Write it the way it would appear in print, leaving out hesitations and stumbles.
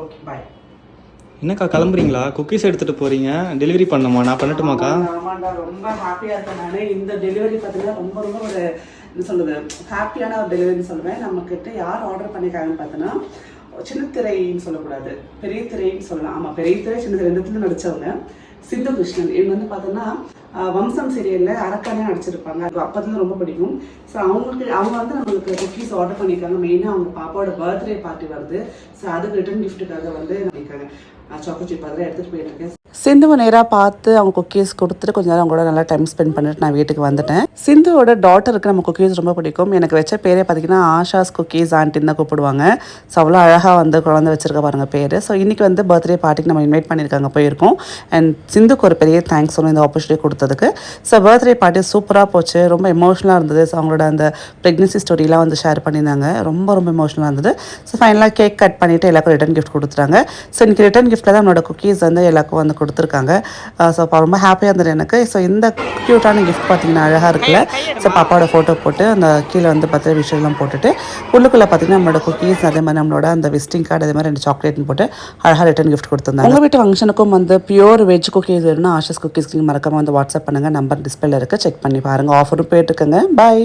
Okay bye. என்னக்கா கிளம்புறீங்களா? Cookies எடுத்துகிட்டு போகிறீங்க, டெலிவரி பண்ணணுமா? நான் பண்ணட்டுமாக்கா? ஆமாண்டா, ரொம்ப ஹாப்பியாக இருக்கேன் நான். இந்த டெலிவரி பார்த்தீங்கன்னா ரொம்ப ரொம்ப ஒரு என்ன சொல்லுது, ஹாப்பியான ஒரு டெலிவரின்னு சொல்லுவேன். நம்மக்கிட்ட யார் ஆர்டர் பண்ணியிருக்காங்கன்னு பார்த்தோன்னா, சின்ன திரைன்னு சொல்லக்கூடாது, பெரிய திரைன்னு சொல்லலாம். ஆமாம், பெரிய திரை சின்ன திரை ரெண்டுத்துல நடித்தவங்க சிந்து கிருஷ்ணன். இவங்க வந்து பார்த்தோன்னா வம்சம் சீரியலில் அரக்கானே நடிச்சிருப்பாங்க. அது அப்போதுலேருந்து ரொம்ப பிடிக்கும். ஸோ அவங்க வந்து நம்மளுக்கு குக்கீஸ் ஆர்டர் பண்ணியிருக்காங்க. மெயினாக அவங்க பாப்பாவோட பர்த்டே பார்ட்டி வருது. ஸோ அதுக்கு ரிட்டர்ன் கிஃப்ட்டுக்காக வந்து பண்ணியிருக்காங்க. சாக்கோ சிப் அதெல்லாம் எடுத்துகிட்டு போயிட்டுருக்கேன். சிந்துவை நேராக பார்த்து அவங்க குக்கீஸ் கொடுத்துட்டு கொஞ்ச நேரம் அவங்க கூட நல்லா டைம் ஸ்பெண்ட் பண்ணிட்டு நான் வீட்டுக்கு வந்துட்டேன். சிந்துவோட டாட்டருக்கு நம்ம குக்கீஸ் ரொம்ப பிடிக்கும். எனக்கு வச்ச பேரே பார்த்தீங்கன்னா ஆஷாஸ் குக்கீஸ் ஆண்டின்னு தான் கூப்பிடுவாங்க. ஸோ அவ்வளோ அழகாக வந்து குழந்தை வச்சிருக்க பாருங்க பேர். ஸோ இன்றைக்கி வந்து பர்த்டே பார்ட்டிக்கு நம்ம இன்வைட் பண்ணியிருக்காங்க, போயிருக்கோம். அண்ட் சிந்துக்கு ஒரு பெரிய தேங்க்ஸ் சொல்லணும் இந்த ஆப்பர்ச்சுனிட்டி கொடுத்ததுக்கு. ஸோ பர்த்டே பார்ட்டி சூப்பராக போச்சு, ரொம்ப எமோஷனலாக இருந்தது. ஸோ அவங்களோட அந்த ப்ரெக்னென்சி ஸ்டோரிலாம் வந்து ஷேர் பண்ணியிருந்தாங்க, ரொம்ப ரொம்ப எமோஷனலாக இருந்தது. ஸோ ஃபைனலாக கேக் கட் பண்ணிவிட்டு எல்லாருக்கும் ரிட்டன் கிஃப்ட் கொடுத்துட்டாங்க. ஸோ இன்றைக்கி ரிட்டன் கிஃப்ட்டில் தான் நம்மளோட குக்கீஸ் வந்து எல்லாருக்கும் வந்து கொடுத்துருக்காங்க. ஸோ அப்போ ரொம்ப ஹாப்பியாக இருந்தது எனக்கு. ஸோ இந்த க்யூட்டான கிஃப்ட் பார்த்தீங்கன்னா அழகாக இருக்குல்ல. ஸோ பாப்பாவோட ஃபோட்டோ போட்டு அந்த கீழே வந்து பர்த்டே விஷயம்லாம் போட்டுட்டு உள்ளுக்குள்ளே பார்த்தீங்கன்னா நம்மளோட குக்கீஸ், அதே மாதிரி நம்மளோட அந்த விசிட்டிங் கார்டு, அதே மாதிரி 2 சாக்லேட்னு போட்டு அழகாக ரிட்டன் கிஃப்ட் கொடுத்துருந்தாங்க. உங்கள் வீட்டு ஃபங்க்ஷனுக்கும் வந்து பியூர் வெஜ் குக்கீஸ் வேணும்னா ஆஷஸ் குக்கீஸ்க்கு மறக்காமல் வந்து வாட்ஸ்அப் பண்ணுங்கள். நம்பர் டிஸ்பிளேல இருக்குது, செக் பண்ணி பாருங்கள். ஆஃபரும் போயிட்டுருக்குங்க. பாய்.